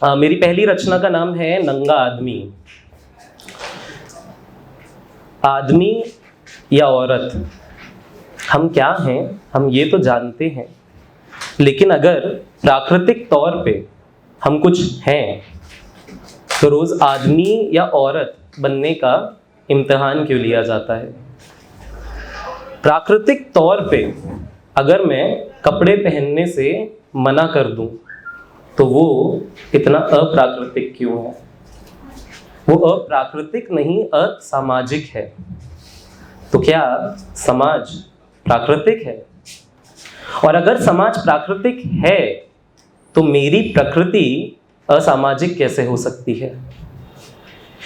मेरी पहली रचना का नाम है नंगा आदमी। आदमी या औरत, हम क्या हैं हम ये तो जानते हैं, लेकिन अगर प्राकृतिक तौर पे हम कुछ हैं तो रोज आदमी या औरत बनने का इम्तिहान क्यों लिया जाता है। प्राकृतिक तौर पे अगर मैं कपड़े पहनने से मना कर दूं तो वो इतना अप्राकृतिक क्यों है। वो अप्राकृतिक नहीं, असामाजिक है। तो क्या समाज प्राकृतिक है? और अगर समाज प्राकृतिक है तो मेरी प्रकृति असामाजिक कैसे हो सकती है?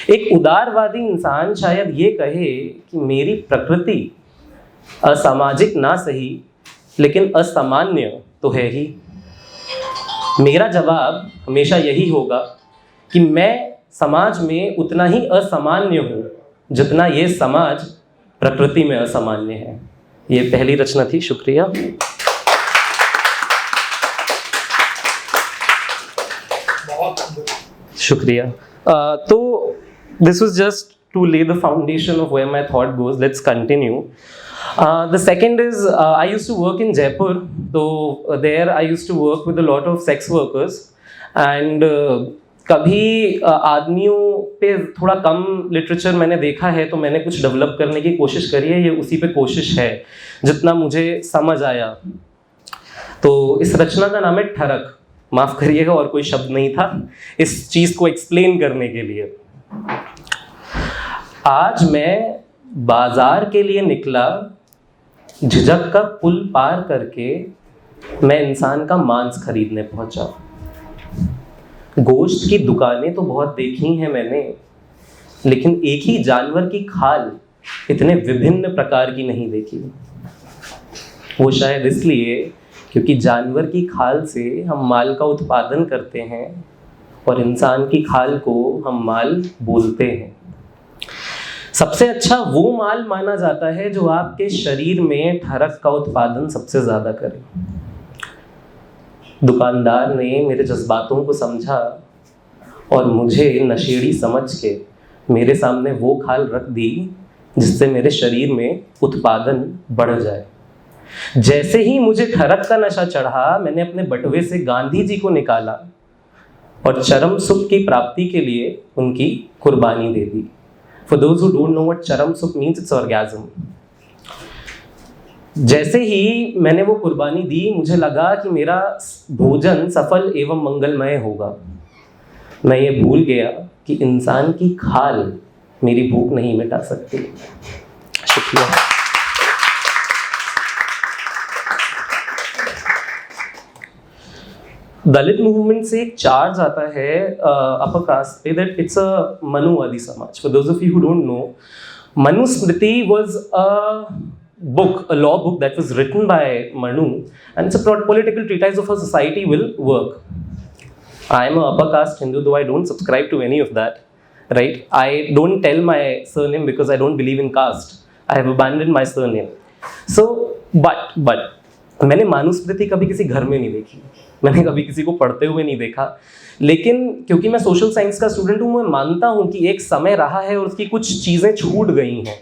एक उदारवादी इंसान शायद ये कहे कि मेरी प्रकृति असामाजिक ना सही लेकिन असामान्य तो है ही। मेरा जवाब हमेशा यही होगा कि मैं समाज में उतना ही असामान्य हूँ जितना ये समाज प्रकृति में असामान्य है। ये पहली रचना थी। शुक्रिया। शुक्रिया। तो this was just to lay the foundation of where my thought goes. Let's continue. The second is I used to work in Jaipur. So there I used to work with a lot of sex workers and कभी आदमियों पे थोड़ा कम literature मैंने देखा है तो मैंने कुछ डेवलप करने की कोशिश करी है। ये उसी पे कोशिश है जितना मुझे समझ आया। तो इस रचना का नाम है ठरक। माफ़ करिएगा, और कोई शब्द नहीं था इस चीज़ को एक्सप्लेन करने के लिए। आज मैं बाजार के लिए निकला, झिझक का पुल पार करके मैं इंसान का मांस खरीदने पहुंचा। गोश्त की दुकानें तो बहुत देखी हैं मैंने, लेकिन एक ही जानवर की खाल इतने विभिन्न प्रकार की नहीं देखी। वो शायद इसलिए क्योंकि जानवर की खाल से हम माल का उत्पादन करते हैं और इंसान की खाल को हम माल बोलते हैं। सबसे अच्छा वो माल माना जाता है जो आपके शरीर में ठरक का उत्पादन सबसे ज़्यादा करे। दुकानदार ने मेरे जज्बातों को समझा और मुझे नशेड़ी समझ के मेरे सामने वो खाल रख दी जिससे मेरे शरीर में उत्पादन बढ़ जाए। जैसे ही मुझे ठरक का नशा चढ़ा, मैंने अपने बटुए से गांधी जी को निकाला और चरम सुख की प्राप्ति के लिए उनकी कुर्बानी दे दी। For those who don't know what चरम सुख means, it's orgasm. जैसे ही मैंने वो कुर्बानी दी, मुझे लगा कि मेरा भोजन सफल एवं मंगलमय होगा। मैं ये भूल गया कि इंसान की खाल मेरी भूख नहीं मिटा सकती। शुक्रिया। दलित मूवमेंट से एक चार्ज आता है अपर कास्ट पे दैट इट्स अ मनुवादी समाज। For those of you who don't know, Manusmriti was a law book that was written by Manu, and it's a political treatise of how society will work. I am a upper caste Hindu, though I don't subscribe to any of that, right? I don't tell my surname because I don't believe in caste. I have abandoned my surname. So, but मैंने मनुस्मृति कभी किसी घर में नहीं देखी, मैंने कभी किसी को पढ़ते हुए नहीं देखा। लेकिन क्योंकि मैं सोशल साइंस का स्टूडेंट हूँ, मैं मानता हूँ कि एक समय रहा है और उसकी कुछ चीज़ें छूट गई हैं।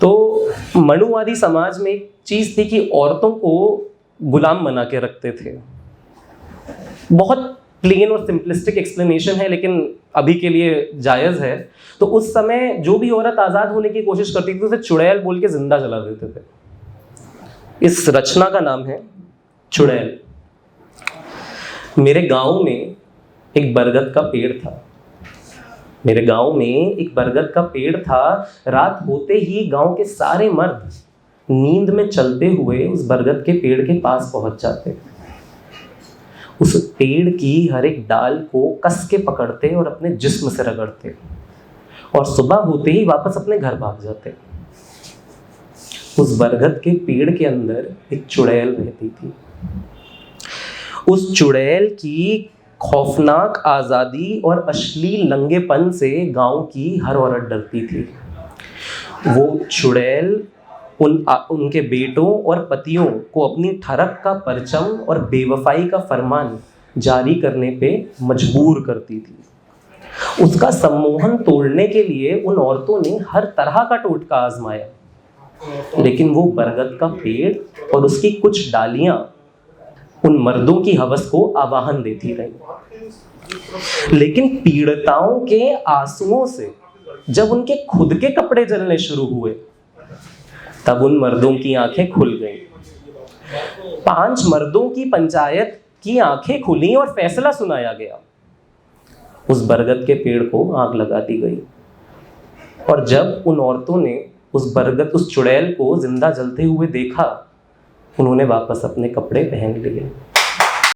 तो मनुवादी समाज में एक चीज़ थी कि औरतों को गुलाम बना के रखते थे। बहुत प्लेन और सिंपलिस्टिक एक्सप्लेनेशन है, लेकिन अभी के लिए जायज़ है। तो उस समय जो भी औरत आज़ाद होने की कोशिश करती थी उसे चुड़ैल बोल के जिंदा जला देते थे। इस रचना का नाम है चुड़ैल। मेरे गांव में एक बरगद का पेड़ था। मेरे गांव में एक बरगद का पेड़ था। रात होते ही गांव के सारे मर्द नींद में चलते हुए उस बरगद के पेड़ के पास पहुंच जाते। उस पेड़ की हर एक डाल को कस के पकड़ते और अपने जिस्म से रगड़ते और सुबह होते ही वापस अपने घर भाग जाते। उस बरगद के पेड़ के अंदर एक चुड़ैल रहती थी। उस चुड़ैल की खौफनाक आज़ादी और अश्लील नंगेपन से गांव की हर औरत डरती थी। वो चुड़ैल उनके बेटों और पतियों को अपनी ठरक का परचम और बेवफाई का फरमान जारी करने पे मजबूर करती थी। उसका सम्मोहन तोड़ने के लिए उन औरतों ने हर तरह का टोटका आजमाया, लेकिन वो बरगद का पेड़ और उसकी कुछ डालियां उन मर्दों की हवस को आवाहन देती रही। लेकिन पीड़िताओं के आंसुओं से जब उनके खुद के कपड़े जलने शुरू हुए, तब उन मर्दों की आंखें खुल गईं। 5 मर्दों की पंचायत की आंखें खुली और फैसला सुनाया गया। उस बरगद के पेड़ को आग लगा दी गई, और जब उन औरतों ने उस चुड़ैल को जिंदा जलते हुए देखा, उन्होंने वापस अपने कपड़े पहन लिए।